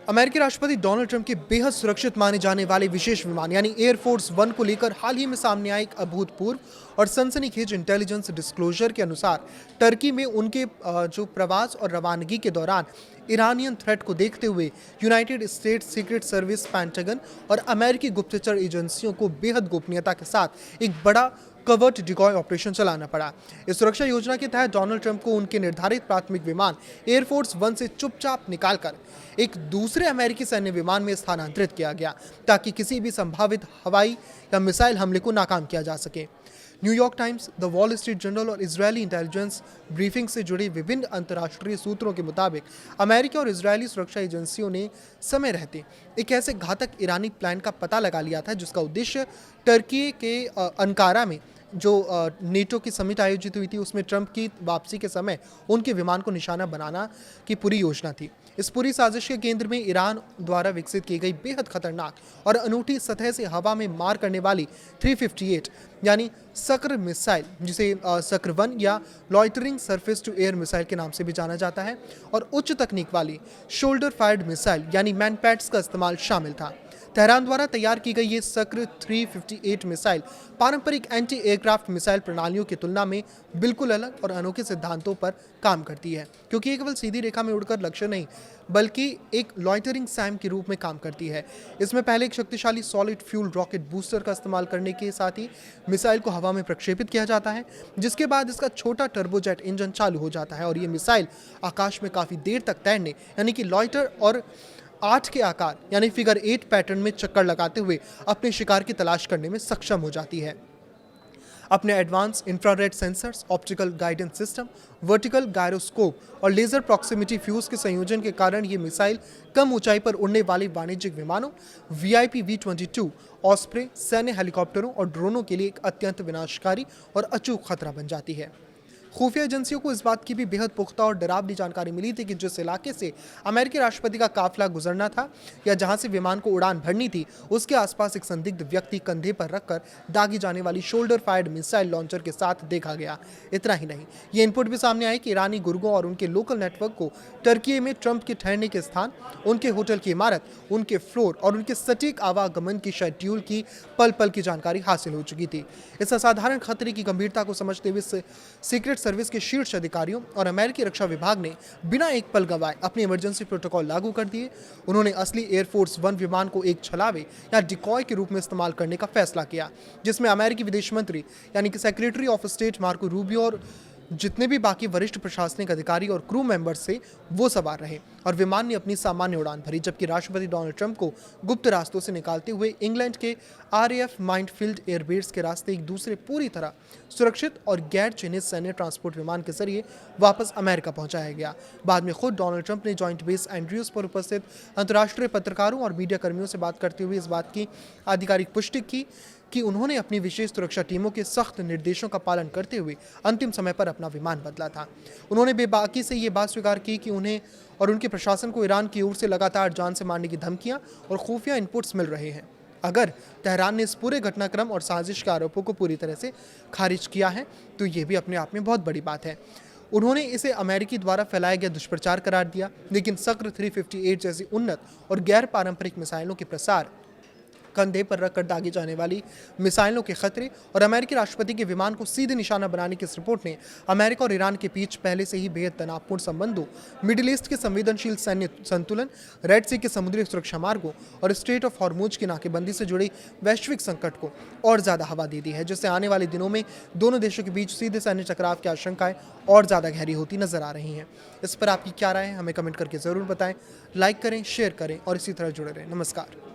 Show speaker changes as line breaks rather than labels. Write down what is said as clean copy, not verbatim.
अमेरिकी राष्ट्रपति Donald Trump के बेहद सुरक्षित माने जाने वाले विशेष विमान यानी एयरफोर्स वन को लेकर हाल ही में सामने आए एक अभूतपूर्व और सनसनीखेज इंटेलिजेंस डिस्क्लोजर के अनुसार टर्की में उनके जो प्रवास और रवानगी के दौरान ईरानियन थ्रेट को देखते हुए United states secret service, pentagon और अमेरिकी गुप्तचर एजेंसियों को बेहद गोपनीयता के साथ एक बड़ा कवर्ट डिकॉय ऑपरेशन चलाना पड़ा। इस सुरक्षा योजना के तहत डोनाल्ड ट्रंप को उनके निर्धारित प्राथमिक विमान एयरफोर्स वन से चुपचाप निकालकर एक दूसरे अमेरिकी सैन्य विमान में स्थानांतरित किया गया ताकि किसी भी संभावित हवाई या मिसाइल हमले को नाकाम किया जा सके। New York times, the wall street journal और इजरायली इंटेलिजेंस ब्रीफिंग से जुड़े विभिन्न अंतर्राष्ट्रीय सूत्रों के मुताबिक अमेरिका और इजरायली सुरक्षा एजेंसियों ने समय रहते एक ऐसे घातक ईरानी प्लान का पता लगा लिया था जिसका उद्देश्य टर्की के अंकारा में जो नेटो की समिट आयोजित हुई थी उसमें ट्रंप की वापसी के समय उनके विमान को निशाना बनाना की पूरी योजना थी। इस पूरी साजिश के केंद्र में ईरान द्वारा विकसित की गई बेहद खतरनाक और अनूठी सतह से हवा में मार करने वाली 358 यानी सक्र मिसाइल, जिसे सक्र वन या loitering surface to air missile के नाम से भी जाना जाता है, और उच्च तकनीक वाली शोल्डर फायर्ड मिसाइल यानी मैनपैड्स का इस्तेमाल शामिल था। तेहरान द्वारा तैयार की गई ये सक्र 358 मिसाइल पारंपरिक एंटी एयरक्राफ्ट मिसाइल प्रणालियों की तुलना में बिल्कुल अलग और अनोखे सिद्धांतों पर काम करती है, क्योंकि ये केवल सीधी रेखा में उड़कर लक्ष्य नहीं बल्कि एक लॉइटरिंग सैम के रूप में काम करती है। इसमें पहले एक शक्तिशाली सॉलिड फ्यूल रॉकेट बूस्टर का इस्तेमाल करने के साथ ही मिसाइल को हवा में प्रक्षेपित किया जाता है, जिसके बाद इसका छोटा टर्बोजेट इंजन चालू हो जाता है और ये मिसाइल आकाश में काफ़ी देर तक तैरने यानी कि लॉइटर और 8 के आकार यानी फिगर 8 पैटर्न में चक्कर लगाते हुए अपने शिकार की तलाश करने में सक्षम हो जाती है। अपने advance infrared sensors, optical guidance system, vertical gyroscope और लेजर प्रॉक्सिमिटी फ्यूज के संयोजन के कारण ये मिसाइल कम ऊंचाई पर उड़ने वाले वाणिज्यिक विमानों, VIP V-22, ऑस्प्रे, सैन्य हेलीकॉप्टरों और ड्रोनों के लिए एक अत्यंत विनाशकारी और अचूक खतरा बन जाती है। खुफिया एजेंसियों को इस बात की भी बेहद पुख्ता और डरावनी जानकारी मिली थी कि जिस इलाके से अमेरिकी राष्ट्रपति का काफिला गुजरना था या जहां से विमान को उड़ान भरनी थी, उसके आसपास एक संदिग्ध व्यक्ति कंधे पर रखकर दागी जाने वाली शोल्डर फायर्ड मिसाइल लॉन्चर के साथ देखा गया। इतना ही नहीं, ये इनपुट भी सामने आए कि ईरानी गुर्गों और उनके लोकल नेटवर्क को टर्की में ट्रंप के ठहरने के स्थान, उनके होटल की इमारत, उनके फ्लोर और उनके सटीक आवागमन की शेड्यूल की पल पल की जानकारी हासिल हो चुकी थी। इस असाधारण खतरे की गंभीरता को समझते हुए सीक्रेट सर्विस के शीर्ष अधिकारियों और अमेरिकी रक्षा विभाग ने बिना एक पल गंवाए अपने इमरजेंसी प्रोटोकॉल लागू कर दिए। उन्होंने असली एयरफोर्स वन विमान को एक छलावे या डिकॉय के रूप में इस्तेमाल करने का फैसला किया, जिसमें अमेरिकी विदेश मंत्री यानी कि secretary of state Marco Rubio और जितने भी बाकी वरिष्ठ प्रशासनिक अधिकारी और क्रू मेंबर्स से वो सवार रहे और विमान ने अपनी सामान्य उड़ान भरी, जबकि राष्ट्रपति डोनाल्ड ट्रंप को गुप्त रास्तों से निकालते हुए इंग्लैंड के RAF माइंडफील्ड एयरबेस के रास्ते एक दूसरे पूरी तरह सुरक्षित और गैर चिन्हित सैन्य ट्रांसपोर्ट विमान के जरिए वापस अमेरिका पहुंचाया गया। बाद में खुद डोनाल्ड ट्रंप ने जॉइंट बेस एंड्रयूज पर उपस्थित अंतर्राष्ट्रीय पत्रकारों और मीडिया कर्मियों से बात करते हुए इस बात की आधिकारिक पुष्टि की कि उन्होंने अपनी विशेष सुरक्षा टीमों के सख्त निर्देशों का पालन करते हुए अंतिम समय पर अपना विमान बदला था। उन्होंने बेबाकी से ये बात स्वीकार की कि उन्हें और उनके प्रशासन को ईरान की ओर से लगातार जान से मारने की धमकियां और खुफिया इनपुट्स मिल रहे हैं। अगर तेहरान ने इस पूरे घटनाक्रम और साजिश के आरोपों को पूरी तरह से खारिज किया है तो ये भी अपने आप में बहुत बड़ी बात है। उन्होंने इसे अमेरिकी द्वारा फैलाया गया दुष्प्रचार करार दिया, लेकिन सक्र 358 जैसी उन्नत और गैर पारंपरिक मिसाइलों के प्रसार, कंधे पर रखकर दागी जाने वाली मिसाइलों के खतरे और अमेरिकी राष्ट्रपति के विमान को सीधे निशाना बनाने की इस रिपोर्ट ने अमेरिका और ईरान के बीच पहले से ही बेहद तनावपूर्ण संबंधों, मिडिल ईस्ट के संवेदनशील सैन्य संतुलन, रेड सी के समुद्री सुरक्षा मार्गों और स्ट्रेट ऑफ हॉर्मुज की नाकेबंदी से जुड़ी वैश्विक संकट को और ज्यादा हवा दे दी है, जिससे आने वाले दिनों में दोनों देशों के बीच सीधे सैन्य टकराव की आशंकाएं और ज्यादा गहरी होती नजर आ रही हैं। इस पर आपकी क्या राय है, हमें कमेंट करके जरूर बताएं। लाइक करें, शेयर करें और इसी तरह जुड़े रहें। नमस्कार।